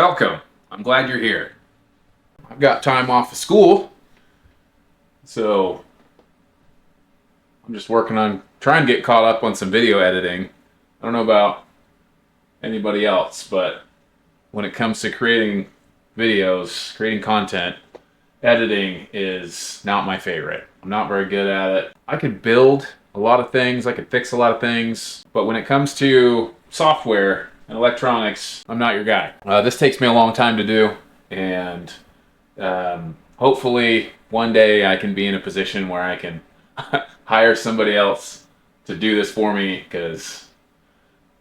Welcome. I'm glad you're here. I've got time off of school, so I'm just working on trying to get caught up on some video editing. I don't know about anybody else, but when it comes to creating videos, creating content, editing is not my favorite. I'm not very good at it. I could build a lot of things, I could fix a lot of things, but when it comes to software and electronics, I'm not your guy. This takes me a long time to do, and hopefully one day I can be in a position where I can hire somebody else to do this for me, because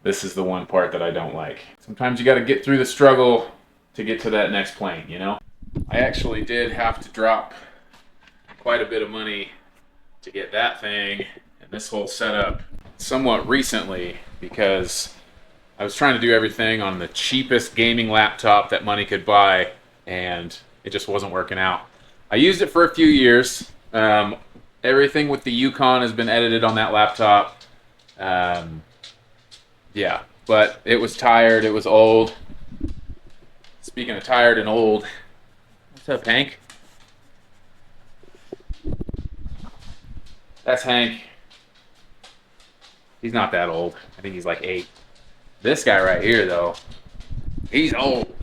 this is the one part that I don't like. Sometimes you got to get through the struggle to get to that next plane, you know? I actually did have to drop quite a bit of money to get that thing and this whole setup somewhat recently, because I was trying to do everything on the cheapest gaming laptop that money could buy, and it just wasn't working out. I used it for a few years. Everything with the Yukon has been edited on that laptop. Yeah, but it was tired, it was old. Speaking of tired and old, what's up, Hank? That's Hank. He's not that old. I think he's like 8. This guy right here, though, he's old.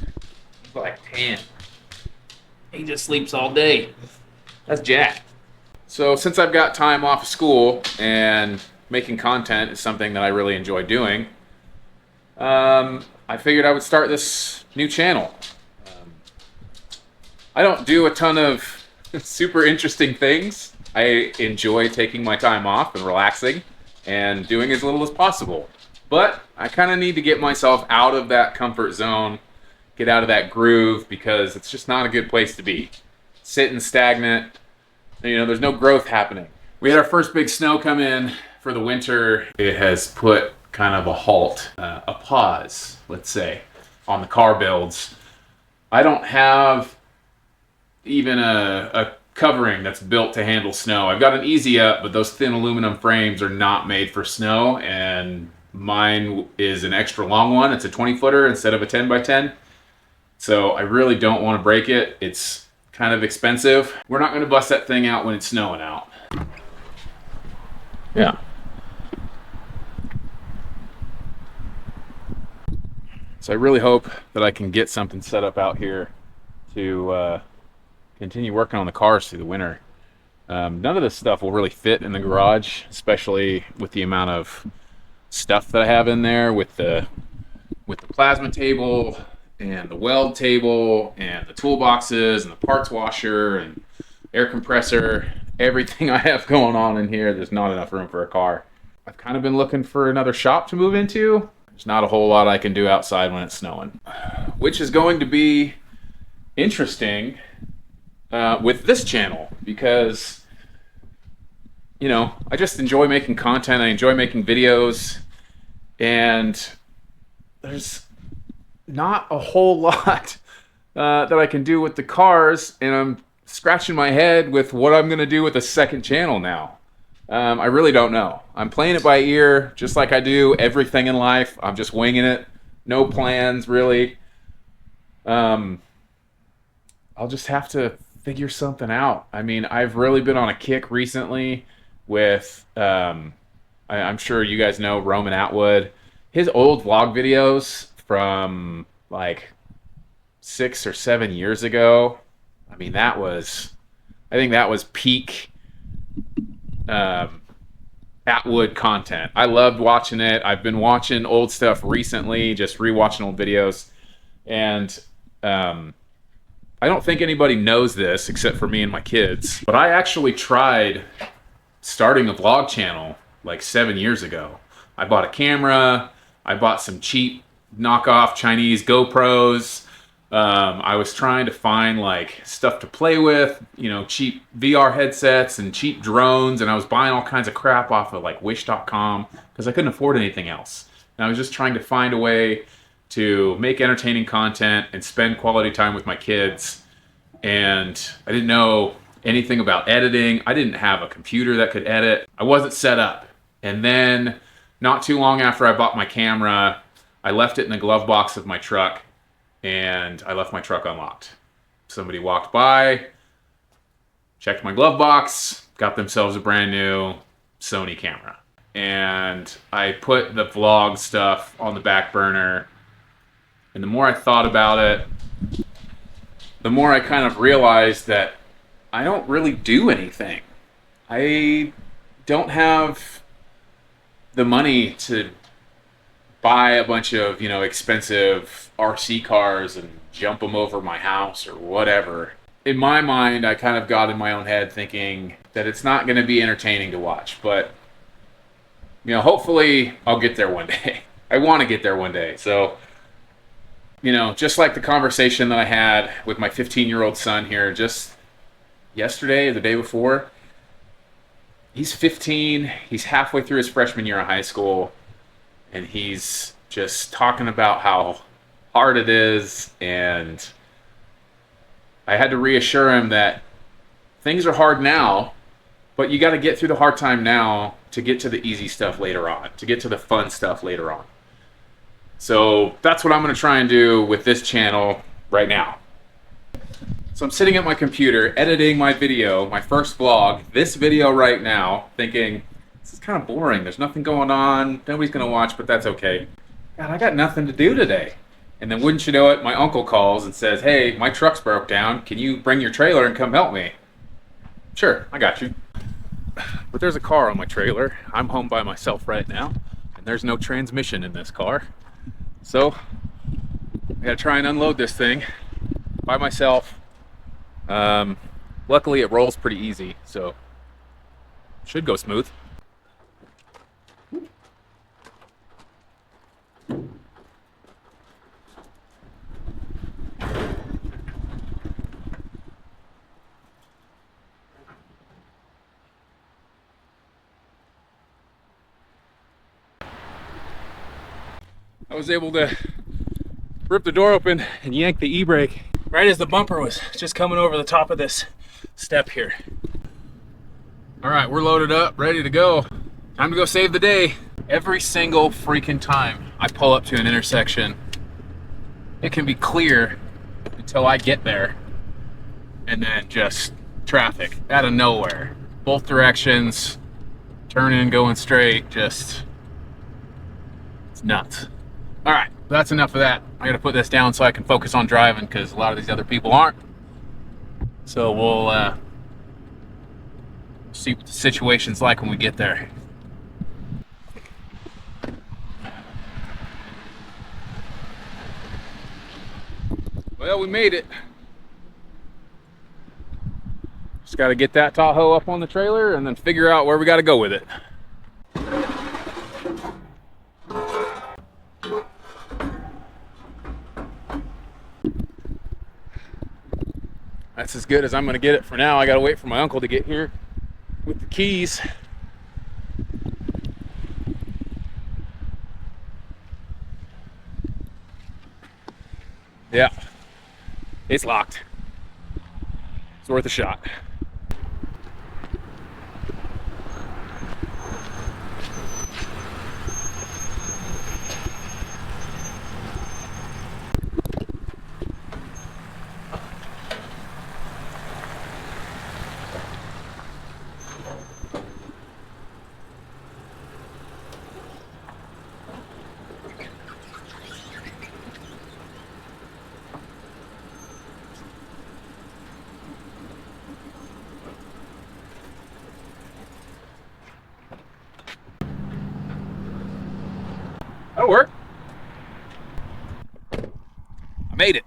He's like 10. He just sleeps all day. That's Jack. So since I've got time off of school and making content is something that I really enjoy doing, I figured I would start this new channel. I don't do a ton of super interesting things. I enjoy taking my time off and relaxing and doing as little as possible. But I kind of need to get myself out of that comfort zone, get out of that groove, because it's just not a good place to be. Sitting stagnant, you know, there's no growth happening. We had our first big snow come in for the winter. It has put kind of a halt, a pause, let's say, on the car builds. I don't have even a covering that's built to handle snow. I've got an Easy Up, but those thin aluminum frames are not made for snow, and mine is an extra long one. It's a 20-footer instead of a 10x10. So I really don't want to break it. It's kind of expensive. We're not going to bust that thing out when it's snowing out. Yeah. So I really hope that I can get something set up out here to continue working on the cars through the winter. None of this stuff will really fit in the garage, especially with the amount of stuff that I have in there, with the plasma table and the weld table and the toolboxes and the parts washer and air compressor. Everything I have going on in here, there's not enough room for a car. I've kind of been looking for another shop to move into. There's not a whole lot I can do outside when it's snowing, which is going to be interesting with this channel, because, you know, I just enjoy making content. I enjoy making videos, and there's not a whole lot that I can do with the cars, and I'm scratching my head with what I'm going to do with the second channel now. I really don't know. I'm playing it by ear, just like I do everything in life. I'm just winging it. No plans, really. I'll just have to figure something out. I mean, I've really been on a kick recently with, I'm sure you guys know Roman Atwood. His old vlog videos from like 6 or 7 years ago. I mean, I think that was peak Atwood content. I loved watching it. I've been watching old stuff recently, just rewatching old videos. And I don't think anybody knows this except for me and my kids, but I actually tried starting a vlog channel like 7 years ago. I bought a camera. I bought some cheap knockoff Chinese GoPros. I was trying to find like stuff to play with, you know, cheap VR headsets and cheap drones, and I was buying all kinds of crap off of like wish.com because I couldn't afford anything else. And I was just trying to find a way to make entertaining content and spend quality time with my kids. And I didn't know anything about editing. I didn't have a computer that could edit. I wasn't set up. And then not too long after I bought my camera, I left it in the glove box of my truck. and I left my truck unlocked. Somebody walked by, checked my glove box, got themselves a brand new Sony camera. And I put the vlog stuff on the back burner. And the more I thought about it, the more I kind of realized that I don't really do anything. I don't have the money to buy a bunch of, expensive RC cars and jump them over my house or whatever. In my mind, I kind of got in my own head thinking that it's not going to be entertaining to watch, but hopefully I'll get there one day. I want to get there one day. So, just like the conversation that I had with my 15-year-old son here just yesterday or the day before, he's 15, he's halfway through his freshman year of high school, and he's just talking about how hard it is, and I had to reassure him that things are hard now, but you got to get through the hard time now to get to the easy stuff later on, to get to the fun stuff later on. So that's what I'm going to try and do with this channel right now. So I'm sitting at my computer editing my video, my first vlog, this video right now, thinking, this is kind of boring. There's nothing going on. Nobody's going to watch, but that's okay. God, I got nothing to do today. And then wouldn't you know it, my uncle calls and says, hey, my truck's broke down. Can you bring your trailer and come help me? Sure, I got you. But there's a car on my trailer. I'm home by myself right now, and there's no transmission in this car. So I gotta try and unload this thing by myself. Luckily it rolls pretty easy, so should go smooth. I was able to rip the door open and yank the e-brake right as the bumper was just coming over the top of this step here. All right, we're loaded up, ready to go. Time to go save the day. Every single freaking time I pull up to an intersection, it can be clear until I get there, and then just traffic out of nowhere. Both directions, turning, going straight, just, it's nuts. All right, that's enough of that. I gotta put this down so I can focus on driving because a lot of these other people aren't. So we'll see what the situation's like when we get there. Well, we made it. Just gotta get that Tahoe up on the trailer and then figure out where we gotta go with it. That's as good as I'm gonna get it for now. I gotta wait for my uncle to get here with the keys. Yeah, it's locked. It's worth a shot. That'll work. I made it.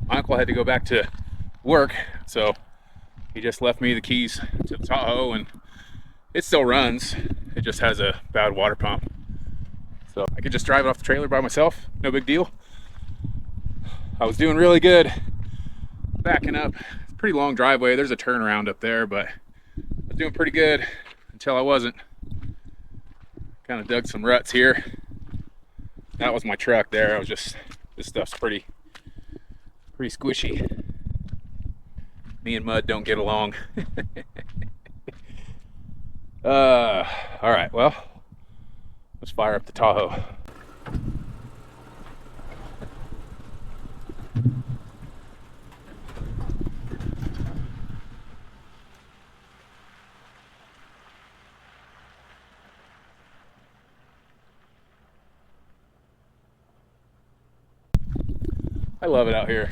My uncle had to go back to work, so he just left me the keys to the Tahoe, and it still runs. It just has a bad water pump. So I could just drive it off the trailer by myself, no big deal. I was doing really good backing up. It's a pretty long driveway. There's a turnaround up there, but I was doing pretty good until I wasn't. Kind of dug some ruts here. That was my truck there. I was just, this stuff's pretty squishy. Me and mud don't get along. All right, well, let's fire up the Tahoe. I love it out here.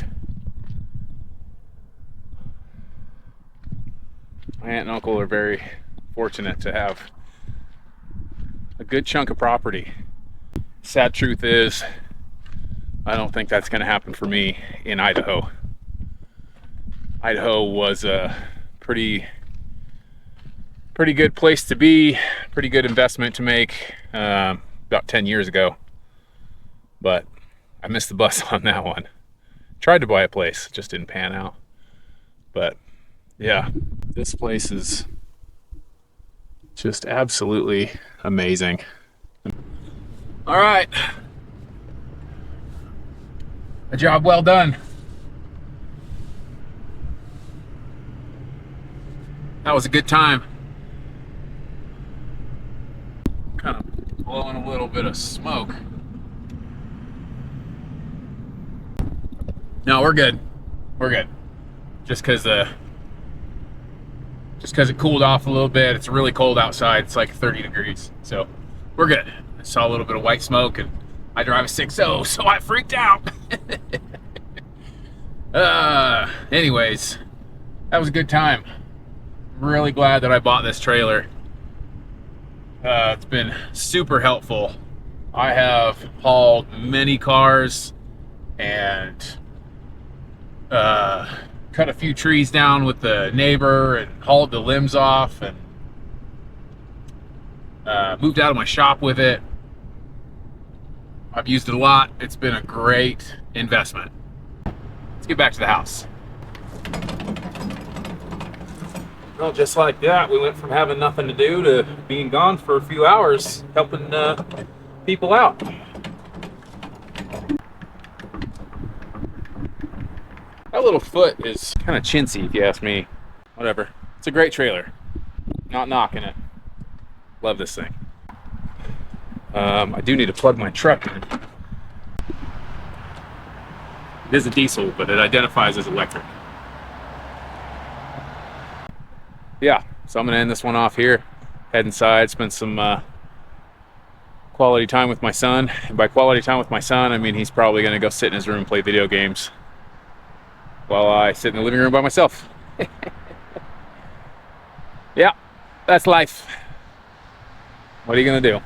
My aunt and uncle are very fortunate to have a good chunk of property. Sad truth is, I don't think that's going to happen for me in Idaho. Idaho was a pretty good place to be, pretty good investment to make about 10 years ago. But I missed the bus on that one. Tried to buy a place, just didn't pan out. But yeah, this place is just absolutely amazing. All right, a job well done. That was a good time. Kind of blowing a little bit of smoke. No, we're good. We're good. Just because it cooled off a little bit. It's really cold outside. It's like 30 degrees. So we're good. I saw a little bit of white smoke, and I drive a 6.0, so I freaked out. Anyways, that was a good time. Really glad that I bought this trailer. It's been super helpful. I have hauled many cars and cut a few trees down with the neighbor and hauled the limbs off and moved out of my shop with it. I've used it a lot. It's been a great investment. Let's get back to the house. Well, just like that, we went from having nothing to do to being gone for a few hours helping people out. That little foot is kind of chintzy, if you ask me. Whatever. It's a great trailer. Not knocking it. Love this thing. I do need to plug my truck in. It is a diesel, but it identifies as electric. Yeah, so I'm gonna end this one off here. Head inside, spend some quality time with my son. And by quality time with my son, I mean he's probably gonna go sit in his room and play video games while I sit in the living room by myself. Yeah, that's life. What are you gonna do?